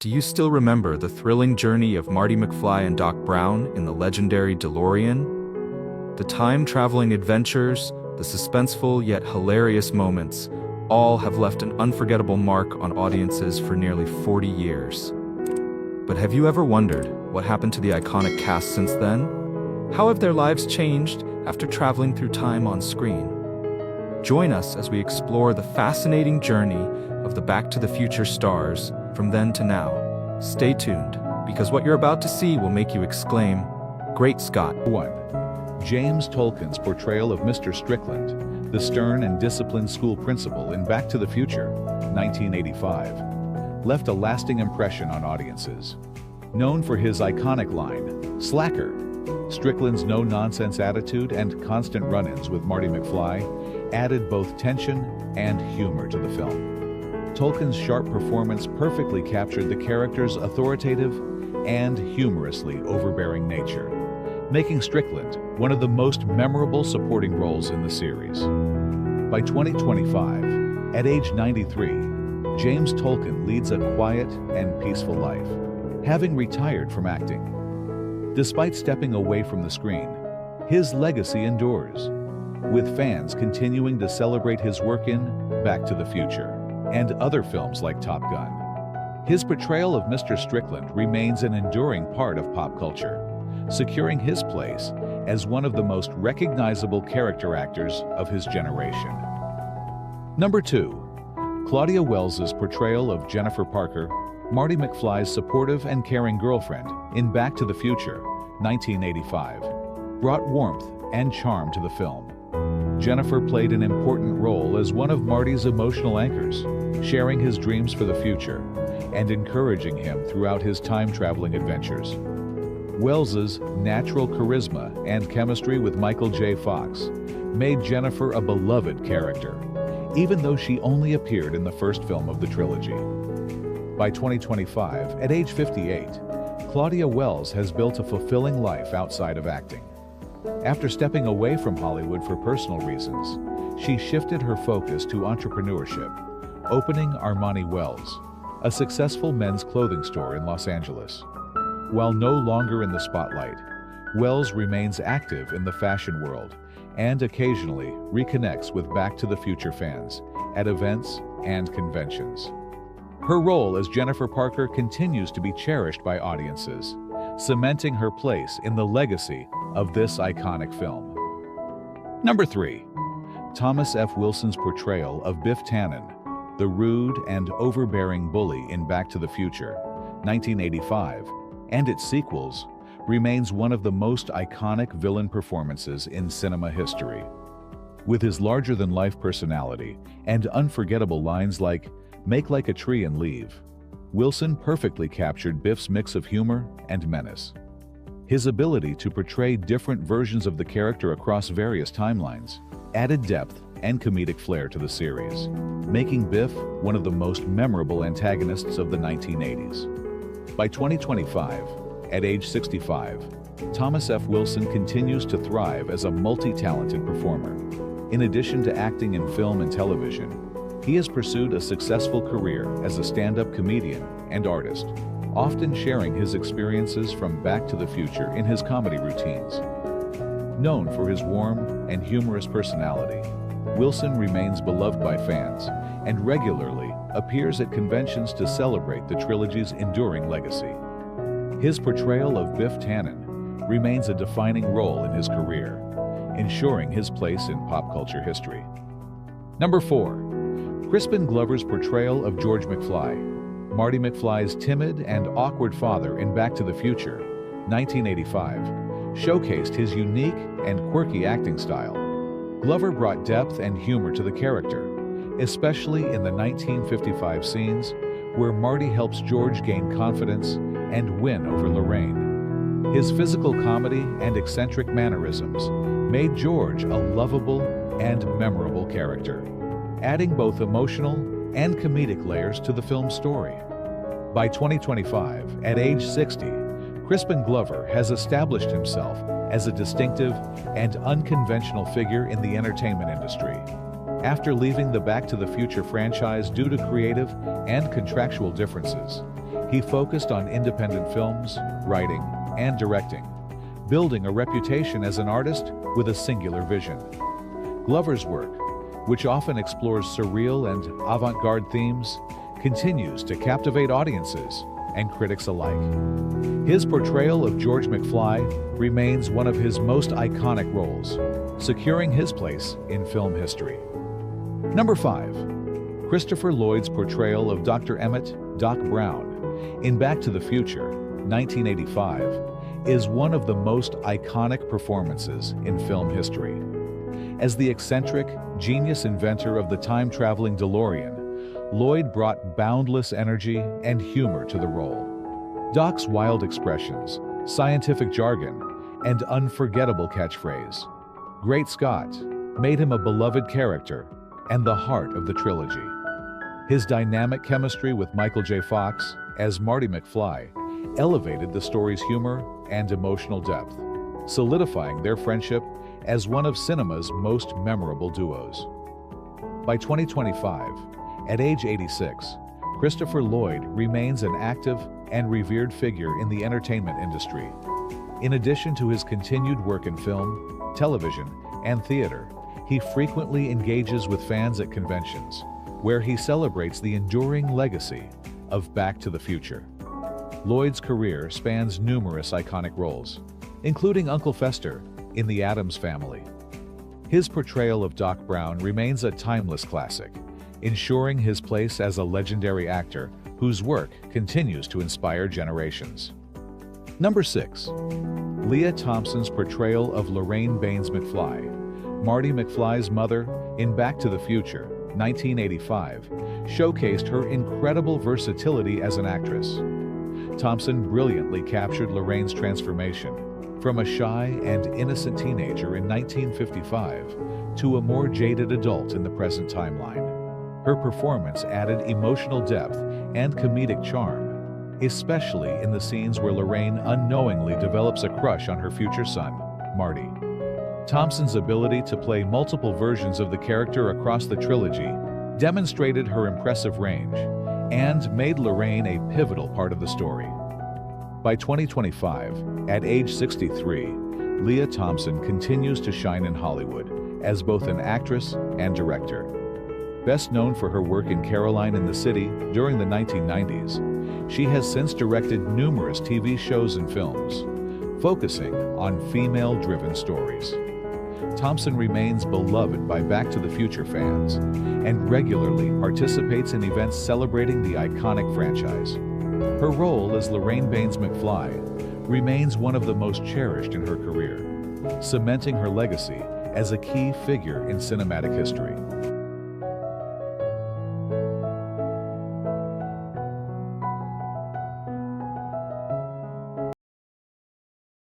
Do you still remember the thrilling journey of Marty McFly and Doc Brown in the legendary DeLorean? The time-traveling adventures, the suspenseful yet hilarious moments, all have left an unforgettable mark on audiences for nearly 40 years. But have you ever wondered what happened to the iconic cast since then? How have their lives changed after traveling through time on screen? Join us as we explore the fascinating journey of the Back to the Future stars from then to now. Stay tuned, because what you're about to see will make you exclaim, "Great Scott!" 1. James Tolkan's portrayal of Mr. Strickland, the stern and disciplined school principal in Back to the Future, 1985, left a lasting impression on audiences. Known for his iconic line, "Slacker," Strickland's no-nonsense attitude and constant run-ins with Marty McFly added both tension and humor to the film. Tolkan's sharp performance perfectly captured the character's authoritative and humorously overbearing nature, making Strickland one of the most memorable supporting roles in the series. By 2025, at age 93, James Tolkan leads a quiet and peaceful life, having retired from acting. Despite stepping away from the screen, his legacy endures, with fans continuing to celebrate his work in Back to the Future and other films like Top Gun. His portrayal of Mr. Strickland remains an enduring part of pop culture, securing his place as one of the most recognizable character actors of his generation. Number 2. Claudia Wells' portrayal of Jennifer Parker, Marty McFly's supportive and caring girlfriend in Back to the Future, 1985, brought warmth and charm to the film. Jennifer played an important role as one of Marty's emotional anchors, sharing his dreams for the future and encouraging him throughout his time-traveling adventures. Wells's natural charisma and chemistry with Michael J. Fox made Jennifer a beloved character, even though she only appeared in the first film of the trilogy. By 2025, at age 58, Claudia Wells has built a fulfilling life outside of acting. After stepping away from Hollywood for personal reasons, she shifted her focus to entrepreneurship, opening Armani Wells, a successful men's clothing store in Los Angeles. While no longer in the spotlight, Wells remains active in the fashion world and occasionally reconnects with Back to the Future fans at events and conventions. Her role as Jennifer Parker continues to be cherished by audiences, cementing her place in the legacy of this iconic film. Number 3. Thomas F. Wilson's portrayal of Biff Tannen, the rude and overbearing bully in Back to the Future, 1985, and its sequels, remains one of the most iconic villain performances in cinema history. With his larger-than-life personality and unforgettable lines like, "Make like a tree and leave," Wilson perfectly captured Biff's mix of humor and menace. His ability to portray different versions of the character across various timelines added depth and comedic flair to the series, making Biff one of the most memorable antagonists of the 1980s. By 2025, at age 65, Thomas F. Wilson continues to thrive as a multi-talented performer. In addition to acting in film and television, he has pursued a successful career as a stand-up comedian and artist, often sharing his experiences from Back to the Future in his comedy routines. Known for his warm and humorous personality, Wilson remains beloved by fans and regularly appears at conventions to celebrate the trilogy's enduring legacy. His portrayal of Biff Tannen remains a defining role in his career, ensuring his place in pop culture history. Number 4. Crispin Glover's portrayal of George McFly, Marty McFly's timid and awkward father in Back to the Future, 1985, showcased his unique and quirky acting style. Glover brought depth and humor to the character, especially in the 1955 scenes where Marty helps George gain confidence and win over Lorraine. His physical comedy and eccentric mannerisms made George a lovable and memorable character, adding both emotional and comedic layers to the film's story. By 2025, at age 60, Crispin Glover has established himself as a distinctive and unconventional figure in the entertainment industry. After leaving the Back to the Future franchise due to creative and contractual differences, He focused on independent films, writing, and directing, building a reputation as an artist with a singular vision. Glover's work, which often explores surreal and avant-garde themes, continues to captivate audiences and critics alike. His portrayal of George McFly remains one of his most iconic roles, securing his place in film history. Number 5. Christopher Lloyd's portrayal of Dr. Emmett "Doc" Brown in Back to the Future, 1985, is one of the most iconic performances in film history. As the eccentric, genius inventor of the time-traveling DeLorean, Lloyd brought boundless energy and humor to the role. Doc's wild expressions, scientific jargon, and unforgettable catchphrase, "Great Scott," made him a beloved character and the heart of the trilogy. His dynamic chemistry with Michael J. Fox as Marty McFly elevated the story's humor and emotional depth, solidifying their friendship as one of cinema's most memorable duos. By 2025, at age 86, Christopher Lloyd remains an active and revered figure in the entertainment industry. In addition to his continued work in film, television, and theater, he frequently engages with fans at conventions, where he celebrates the enduring legacy of Back to the Future. Lloyd's career spans numerous iconic roles, including Uncle Fester in The Addams Family. His portrayal of Doc Brown remains a timeless classic, ensuring his place as a legendary actor whose work continues to inspire generations. Number 6. Lea Thompson's portrayal of Lorraine Baines McFly, Marty McFly's mother in Back to the Future, 1985, showcased her incredible versatility as an actress. Thompson brilliantly captured Lorraine's transformation from a shy and innocent teenager in 1955 to a more jaded adult in the present timeline. Her performance added emotional depth and comedic charm, especially in the scenes where Lorraine unknowingly develops a crush on her future son, Marty. Thompson's ability to play multiple versions of the character across the trilogy demonstrated her impressive range and made Lorraine a pivotal part of the story. By 2025, at age 63, Lea Thompson continues to shine in Hollywood as both an actress and director. Best known for her work in Caroline in the City during the 1990s, she has since directed numerous TV shows and films, focusing on female-driven stories. Thompson remains beloved by Back to the Future fans and regularly participates in events celebrating the iconic franchise. Her role as Lorraine Baines McFly remains one of the most cherished in her career, cementing her legacy as a key figure in cinematic history.